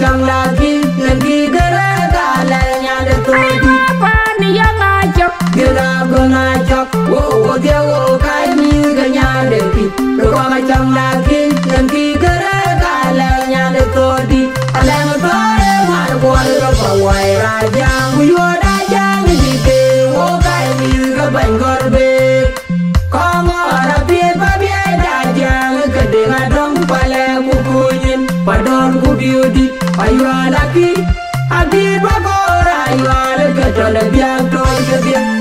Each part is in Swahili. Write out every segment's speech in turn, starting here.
macam lagi gara galanya ada todi. Apa nih yang ngajak? Dia ngajak, wo dia wo kami ganya depi. Kau macam lagi gara galanya ada todi. Alang tore mar kual kawai raja, muyo raja ngide wo kami gabangor be. Kamu rapi babi raja ngede ngadong pale kukuyin, padon kubiudi ayu laki. Abi bagora ayu alga jole biang toy kebiang.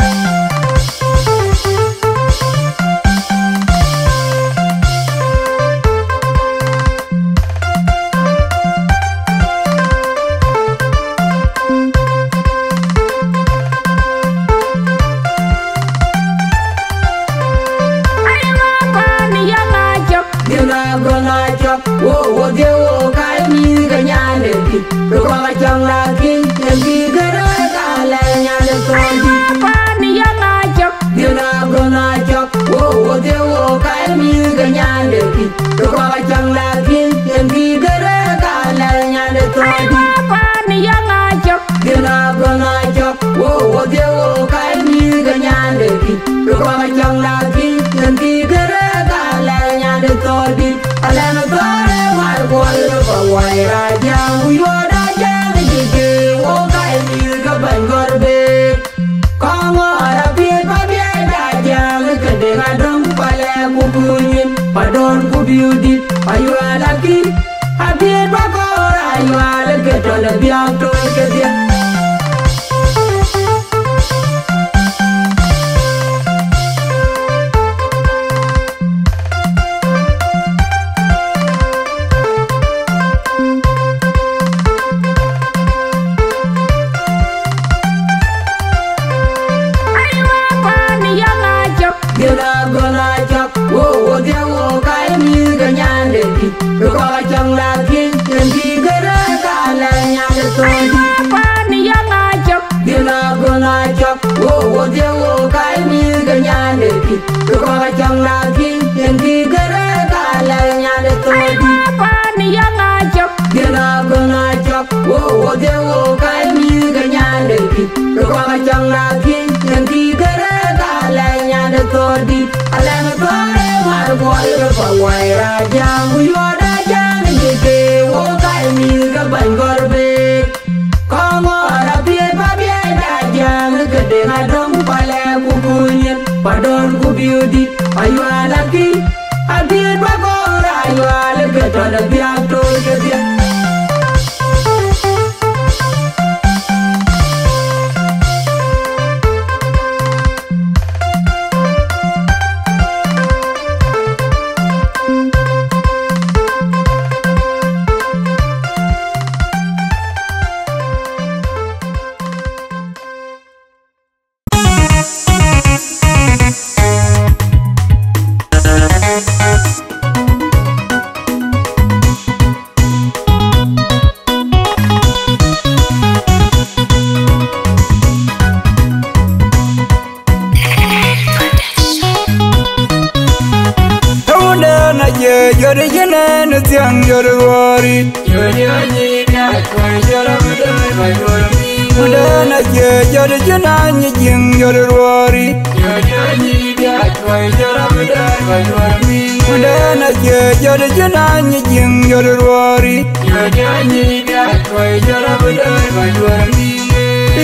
Wo dia wo kami ganya depi. Kau macam lagi gara galanya ada todi. Apa nih yang ngajak? Dia ngajak, wo dia wo kami ganya depi. Kau macam lagi gara galanya ada todi. Apa nih yang ngajak? Dia ngajak, wo dia wo kami ganya depi. Kau macam lagi gara galanya ada todi. Alam tore mar kual kawai raja, muyo raja ngide wo kami gabangor be. Kamu rapi babi raja ngede ngadong pale kukuyin, padon kubiudi ayu laki. Abi bagora ayu alga jole biang toy kebiang. Kau macam lagi gara galanya ada todi. Apa nih yang ngajak? Dia ngajak, wo dia wo kami ganya depi. Kau macam lagi gara galanya ada todi. Apa nih yang ngajak? Dia ngajak, wo dia wo kami ganya depi. Kau macam lagi gara galanya ada todi. Alang tore mar kual kawai raja, muyo raja ngide wo kami gabangor be. Kamu rapi babi raja ngede ngadong pale kukuyin, padon kubiudi ayu laki. Abi bagora ayu alga jole biang toy kebiang. Yori jene ne tiang yori wari. Yori anyi na koi yora mudai bai wari. Muda na ye yori jene anyi jing yori wari. Yori anyi na koi yora mudai bai wari. Muda na ye yori jene anyi jing yori wari. Yori anyi na koi yora mudai bai wari.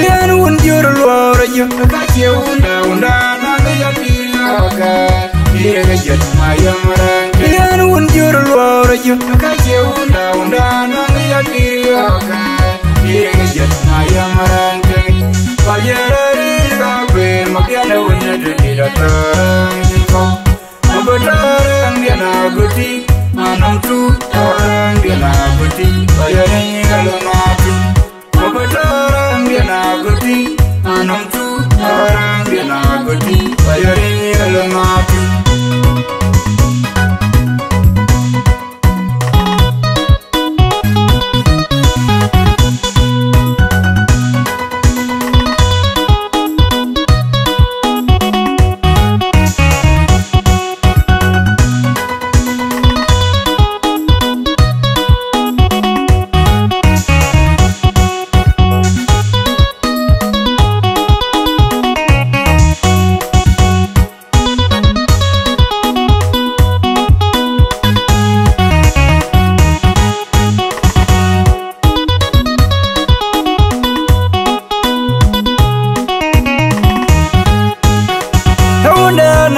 Lian un yori wari yo kache unda na yori yoga. Dia kejar mayam orang. Lian un yori wari yo kache unda na yori yoga. Dia kejar mayam orang. Pajari kabe makian unnya jadi datang. Orang dia nak guti, manam tu orang dia nak guti, bayarnya kalau mati. Orang dia nak guti, manam tu orang dia nak guti, bayarnya kalau mati.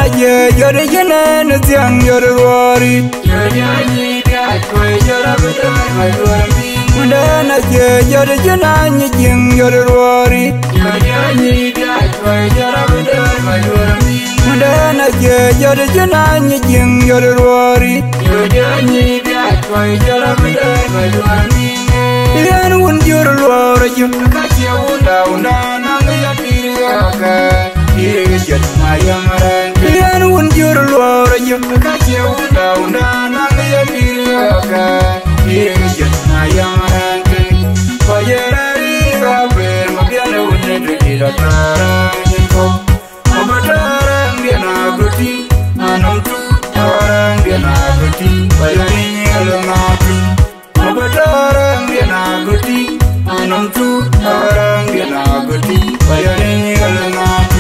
Mudana ye yore jene ne tiang yore wari. Yoni bia koi yore betul mai dormi. Mudana ye yore jena ni jing yore wari. Yoni bia koi yore betul mai dormi. Mudana ye yore jena ni jing yore wari. Yoni bia koi yore betul mai dormi. Yan wun yore wari jum kacia unda unda nang ya tiriaka. Iriget mayamaran. Yan wun yore wari jum kacia unda unda nang ya tiriaka. Iriget mayamaran. Fayerari raber mabiana wunne dikira tarang yeko. Mabatarang dia naguti, anam tu tarang dia naguti. Bayani alamati. Mabatarang dia naguti, anam tu tarang dia naguti. Bayani alamati.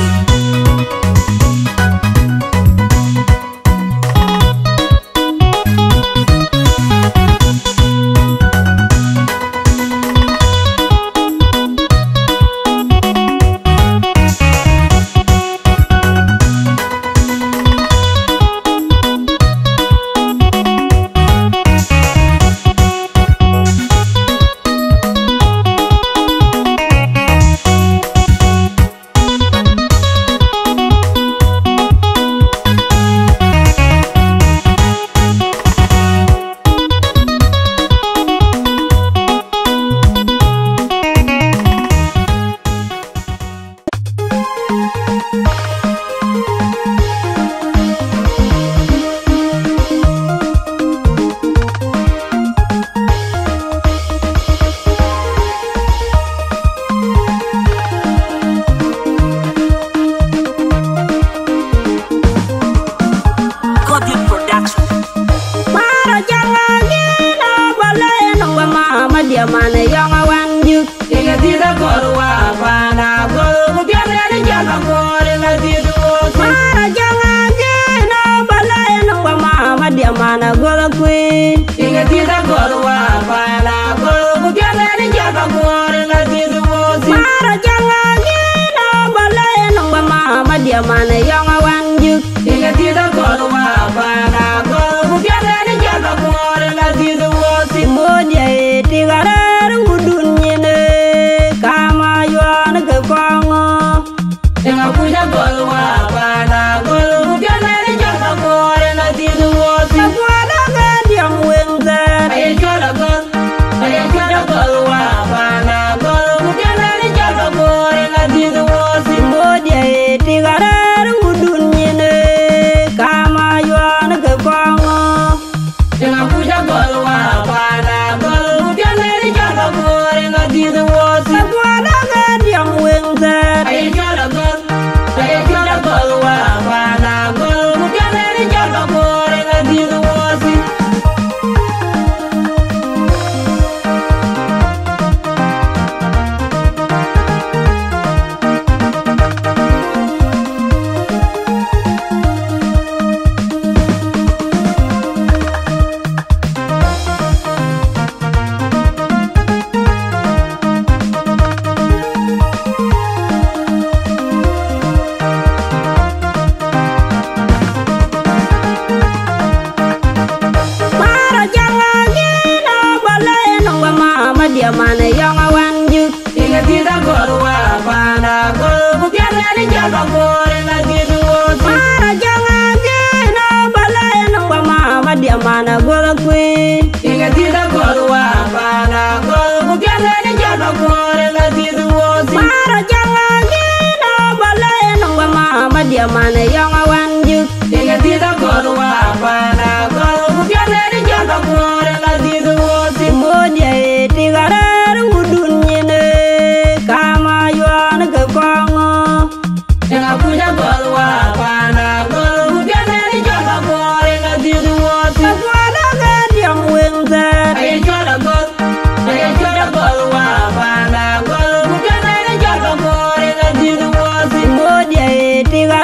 Tiga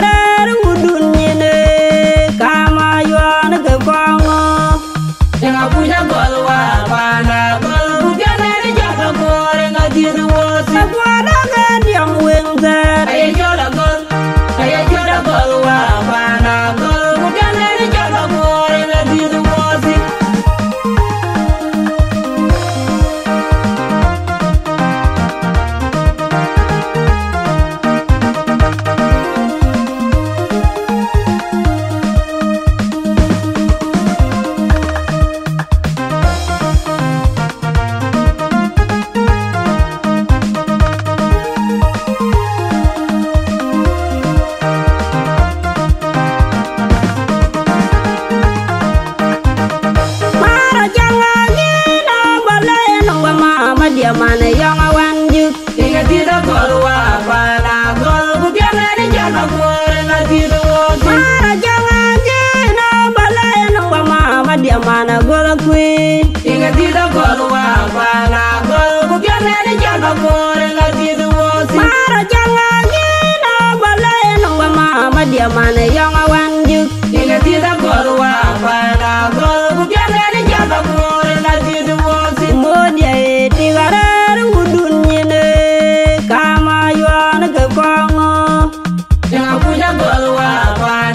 dia mana yang awanjuk. Ingat tidak golwa pada gol bukan dari jasa gol nanti demosi. Modia tigara udunnya ne kama yuan ke kongo. Yang punya golwa pada